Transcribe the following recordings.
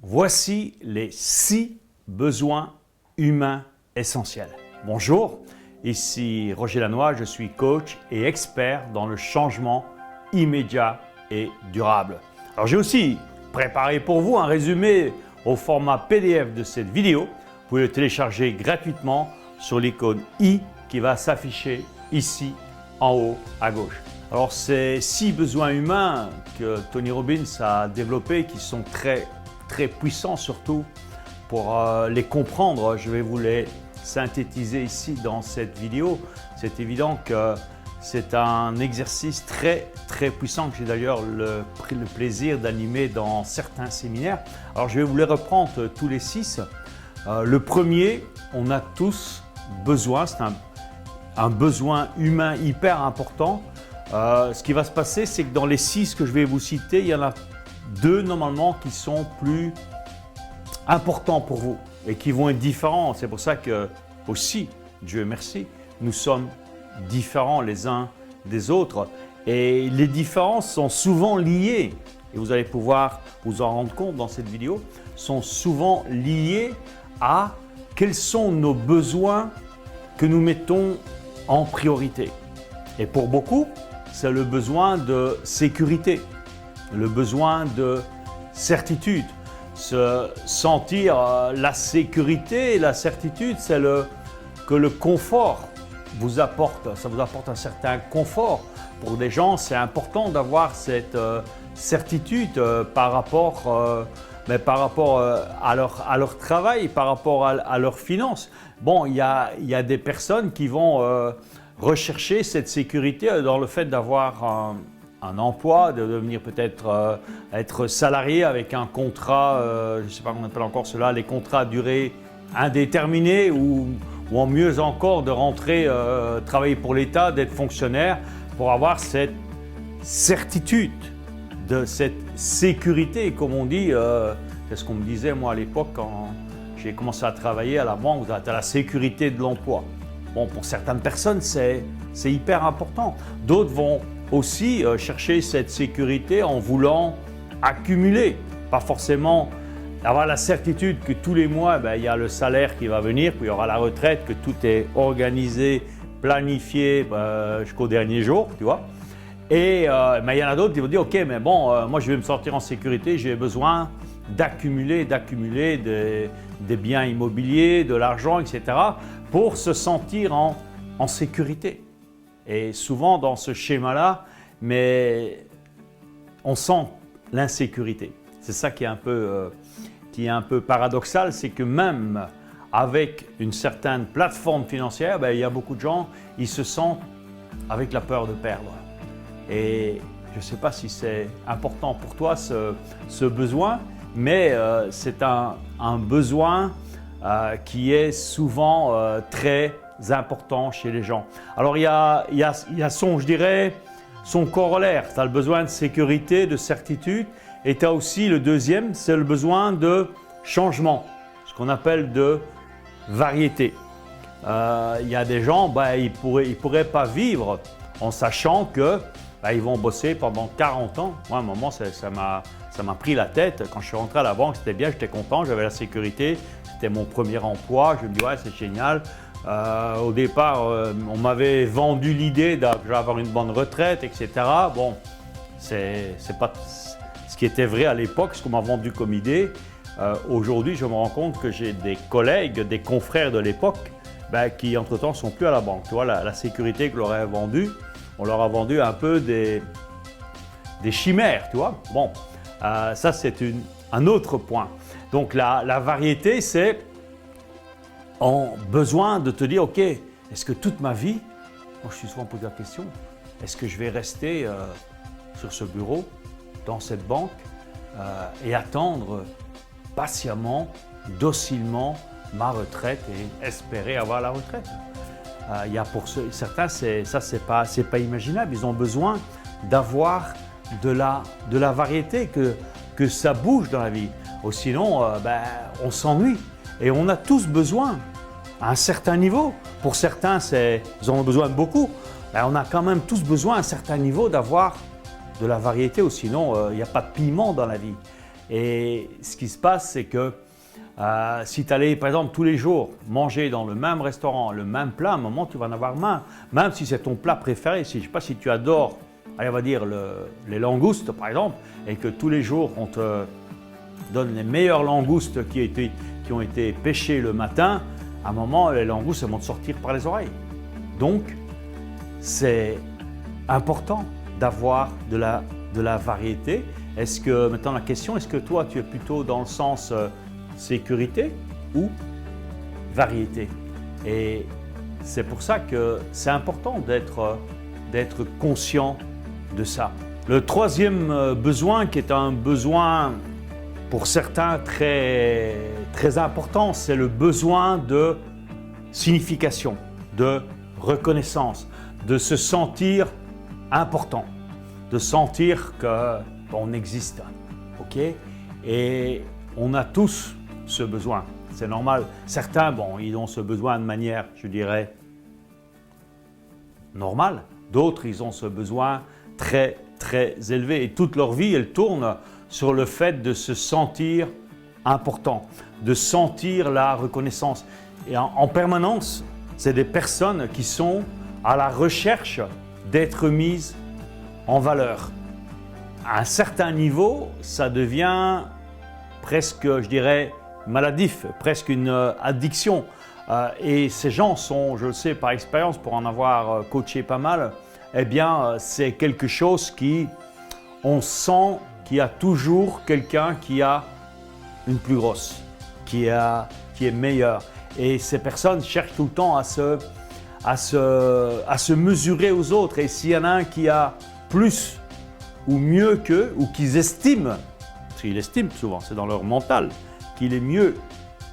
Voici les 6 besoins humains essentiels. Bonjour, ici Roger Lannoy, je suis coach et expert dans le changement immédiat et durable. Alors j'ai aussi préparé pour vous un résumé au format PDF de cette vidéo. Vous pouvez le télécharger gratuitement sur l'icône i qui va s'afficher ici en haut à gauche. Alors ces 6 besoins humains que Tony Robbins a développés qui sont très puissants surtout pour les comprendre, je vais vous les synthétiser ici dans cette vidéo. C'est évident que c'est un exercice très puissant que j'ai d'ailleurs pris le plaisir d'animer dans certains séminaires. Alors je vais vous les reprendre tous les 6. Le premier, on a tous besoin, c'est un besoin humain hyper important. Ce qui va se passer, c'est que dans les 6 que je vais vous citer, il y en a 2 normalement qui sont plus importants pour vous et qui vont être différents. C'est pour ça que aussi, Dieu merci, nous sommes différents les uns des autres et les différences sont souvent liées, et vous allez pouvoir vous en rendre compte dans cette vidéo, sont souvent liées à quels sont nos besoins que nous mettons en priorité. Et pour beaucoup, c'est le besoin de sécurité, le besoin de certitude. Se sentir la sécurité et la certitude, c'est que le confort vous apporte, ça vous apporte un certain confort. Pour des gens, c'est important d'avoir cette certitude par rapport à leur travail, par rapport à leurs finances. Bon, il y a des personnes qui vont rechercher cette sécurité dans le fait d'avoir un emploi, de devenir peut-être être salarié avec un contrat, je ne sais pas comment on appelle encore cela, les contrats à durée indéterminée ou en mieux encore de rentrer travailler pour l'État, d'être fonctionnaire pour avoir cette certitude, de cette sécurité, comme on dit. C'est ce qu'on me disait moi à l'époque quand j'ai commencé à travailler à la banque, tu as la sécurité de l'emploi. Bon, pour certaines personnes, c'est hyper important. D'autres vont aussi chercher cette sécurité en voulant accumuler, pas forcément avoir la certitude que tous les mois, il y a le salaire qui va venir, puis il y aura la retraite, que tout est organisé, planifié jusqu'au dernier jour, tu vois. Et il y en a d'autres qui vont dire, ok, mais bon, moi je vais me sortir en sécurité, j'ai besoin d'accumuler des biens immobiliers, de l'argent, etc. pour se sentir en sécurité. Et souvent dans ce schéma-là, mais on sent l'insécurité. C'est ça qui est un peu paradoxal, c'est que même avec une certaine plateforme financière, il y a beaucoup de gens, ils se sentent avec la peur de perdre. Et je ne sais pas si c'est important pour toi ce besoin, mais c'est un besoin qui est souvent très important chez les gens. Alors il y a son corollaire, tu as le besoin de sécurité, de certitude, et tu as aussi le deuxième, c'est le besoin de changement, ce qu'on appelle de variété. Il y a des gens, ils pourraient pas vivre en sachant que ils vont bosser pendant 40 ans. Moi, à un moment, ça m'a pris la tête. Quand je suis rentré à la banque, c'était bien, j'étais content, j'avais la sécurité, c'était mon premier emploi. Je me dis, ouais, c'est génial. Au départ, on m'avait vendu l'idée que j'allais avoir une bonne retraite, etc. Bon, c'est pas ce qui était vrai à l'époque, ce qu'on m'a vendu comme idée. Aujourd'hui, je me rends compte que j'ai des collègues, des confrères de l'époque qui, entre-temps, ne sont plus à la banque. Tu vois, la sécurité que leur a vendue, on leur a vendu un peu des chimères, tu vois. Bon, ça, c'est un autre point. Donc, la variété, c'est ont besoin de te dire, ok, est-ce que toute ma vie, moi je suis souvent posé la question, est-ce que je vais rester sur ce bureau, dans cette banque et attendre patiemment, docilement ma retraite et espérer avoir la retraite. Il y a pour certains, c'est pas imaginable, ils ont besoin d'avoir de la variété, que ça bouge dans la vie. Ou sinon, on s'ennuie. Et on a tous besoin, à un certain niveau. Pour certains, ils en ont besoin de beaucoup. On a quand même tous besoin, à un certain niveau, d'avoir de la variété. Ou sinon, il n'y a pas de piment dans la vie. Et ce qui se passe, c'est que si tu allais, par exemple, tous les jours manger dans le même restaurant, le même plat, à un moment, tu vas en avoir marre. Même si c'est ton plat préféré. Je ne sais pas si tu adores, allez, on va dire, les langoustes, par exemple, et que tous les jours, on te donne les meilleures langoustes qui ont été pêchées le matin, à un moment, les langoustes elles vont te sortir par les oreilles. Donc, c'est important d'avoir de la variété. Maintenant la question, est-ce que toi tu es plutôt dans le sens sécurité ou variété? Et c'est pour ça que c'est important d'être conscient de ça. Le troisième besoin, qui est un besoin pour certains très, très important, c'est le besoin de signification, de reconnaissance, de se sentir important, de sentir qu'on existe, ok? Et on a tous ce besoin, c'est normal. Certains, ils ont ce besoin de manière, je dirais, normale. D'autres, ils ont ce besoin très, très élevé. Et toute leur vie, elle tourne sur le fait de se sentir important, de sentir la reconnaissance. Et en permanence, c'est des personnes qui sont à la recherche d'être mises en valeur. À un certain niveau, ça devient presque, je dirais, maladif, presque une addiction. Et ces gens sont, je le sais par expérience, pour en avoir coaché pas mal, eh bien, c'est quelque chose qui, on sent qu'il y a toujours quelqu'un qui a une plus grosse, qui est meilleure. Et ces personnes cherchent tout le temps à se mesurer aux autres. Et s'il y en a un qui a plus ou mieux qu'eux, ou qu'ils estiment, parce qu'ils estiment souvent, c'est dans leur mental, qu'il est mieux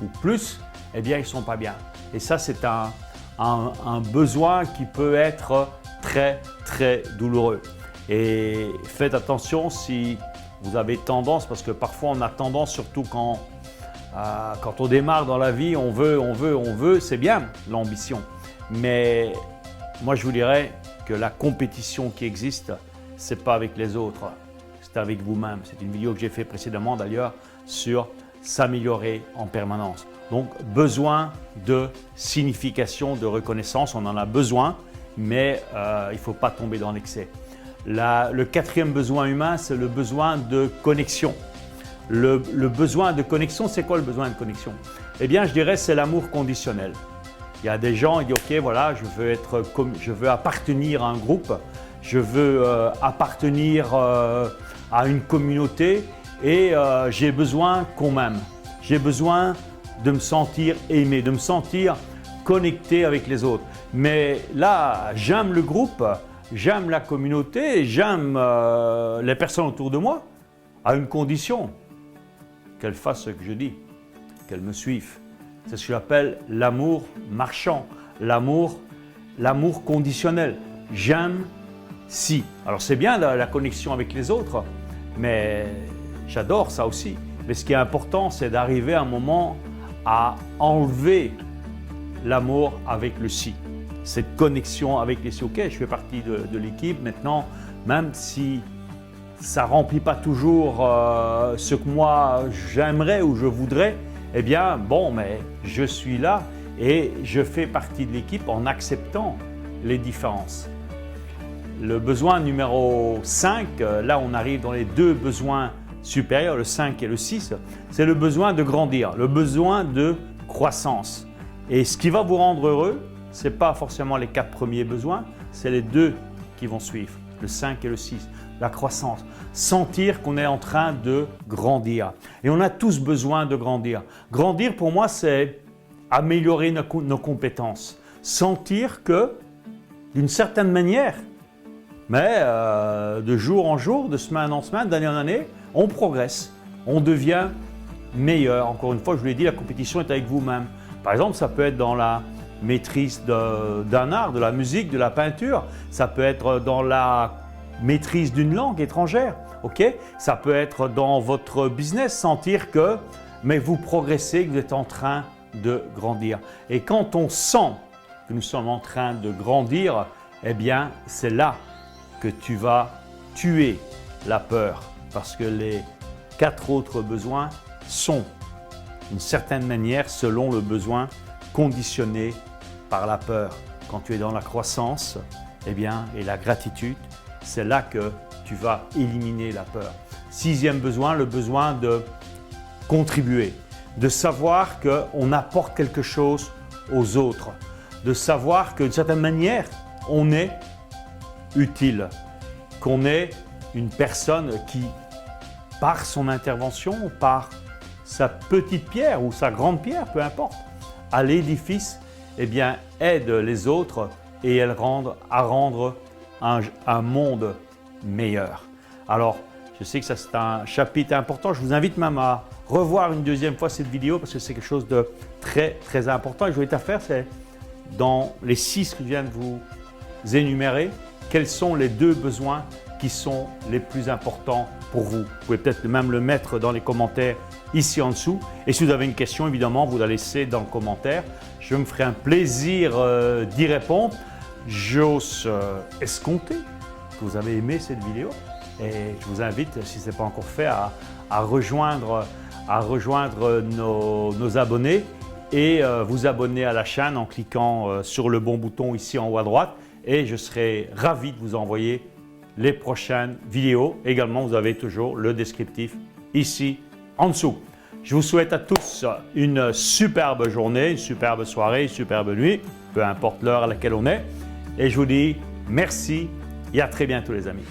ou plus, eh bien, ils ne sont pas bien. Et ça, c'est un besoin qui peut être très, très douloureux. Et faites attention si vous avez tendance, parce que parfois on a tendance, surtout quand on démarre dans la vie, on veut, c'est bien l'ambition. Mais moi je vous dirais que la compétition qui existe, ce n'est pas avec les autres, c'est avec vous-même. C'est une vidéo que j'ai faite précédemment d'ailleurs sur s'améliorer en permanence. Donc besoin de signification, de reconnaissance, on en a besoin, mais il ne faut pas tomber dans l'excès. Le quatrième besoin humain, c'est le besoin de connexion. Le besoin de connexion, c'est quoi le besoin de connexion? Eh bien, je dirais c'est l'amour conditionnel. Il y a des gens qui disent « Ok, voilà, je veux appartenir à un groupe, je veux appartenir à une communauté et j'ai besoin qu'on m'aime. J'ai besoin de me sentir aimé, de me sentir connecté avec les autres. Mais là, j'aime le groupe, j'aime la communauté, j'aime les personnes autour de moi, à une condition, qu'elles fassent ce que je dis, qu'elles me suivent. C'est ce que j'appelle l'amour marchand, l'amour conditionnel. J'aime si. Alors c'est bien la connexion avec les autres, mais j'adore ça aussi. Mais ce qui est important, c'est d'arriver à un moment à enlever l'amour avec le si. Cette connexion avec les si. Ok, je fais partie de l'équipe maintenant, même si ça ne remplit pas toujours ce que moi j'aimerais ou je voudrais, eh bien, bon, mais je suis là et je fais partie de l'équipe en acceptant les différences. Le besoin numéro 5, là on arrive dans les deux besoins supérieurs, le 5 et le 6, c'est le besoin de grandir, le besoin de croissance. Et ce qui va vous rendre heureux, ce n'est pas forcément les 4 premiers besoins, c'est les 2 qui vont suivre, le 5 et le 6. La croissance, sentir qu'on est en train de grandir. Et on a tous besoin de grandir. Grandir pour moi, c'est améliorer nos compétences. Sentir que, d'une certaine manière, mais de jour en jour, de semaine en semaine, d'année en année, on progresse, on devient meilleur. Encore une fois, je vous l'ai dit, la compétition est avec vous-même. Par exemple, ça peut être dans la maîtrise d'un art, de la musique, de la peinture. Ça peut être dans la maîtrise d'une langue étrangère, ok? Ça peut être dans votre business, sentir que vous progressez, que vous êtes en train de grandir. Et quand on sent que nous sommes en train de grandir, eh bien, c'est là que tu vas tuer la peur. Parce que 4 autres besoins sont, d'une certaine manière, selon le besoin, conditionnés par la peur. Quand tu es dans la croissance, eh bien, et la gratitude, c'est là que tu vas éliminer la peur. 6e besoin, le besoin de contribuer, de savoir qu'on apporte quelque chose aux autres, de savoir que d'une certaine manière, on est utile, qu'on est une personne qui, par son intervention, par sa petite pierre ou sa grande pierre, peu importe, à l'édifice, eh bien, aide les autres et elle à rendre un monde meilleur. Alors, je sais que ça c'est un chapitre important. Je vous invite même à revoir une deuxième fois cette vidéo parce que c'est quelque chose de très, très important. Et je voulais te faire, c'est dans les 6 que je viens de vous énumérer, quels sont les 2 besoins qui sont les plus importants pour vous. Vous pouvez peut-être même le mettre dans les commentaires ici en dessous. Et si vous avez une question, évidemment, vous la laissez dans le commentaire. Je me ferai un plaisir d'y répondre. J'ose escompter que vous avez aimé cette vidéo. Et je vous invite, si ce n'est pas encore fait, à rejoindre nos abonnés et vous abonner à la chaîne en cliquant sur le bon bouton ici en haut à droite. Et je serai ravi de vous envoyer les prochaines vidéos. Également, vous avez toujours le descriptif ici en dessous. Je vous souhaite à tous une superbe journée, une superbe soirée, une superbe nuit, peu importe l'heure à laquelle on est. Et je vous dis merci et à très bientôt les amis.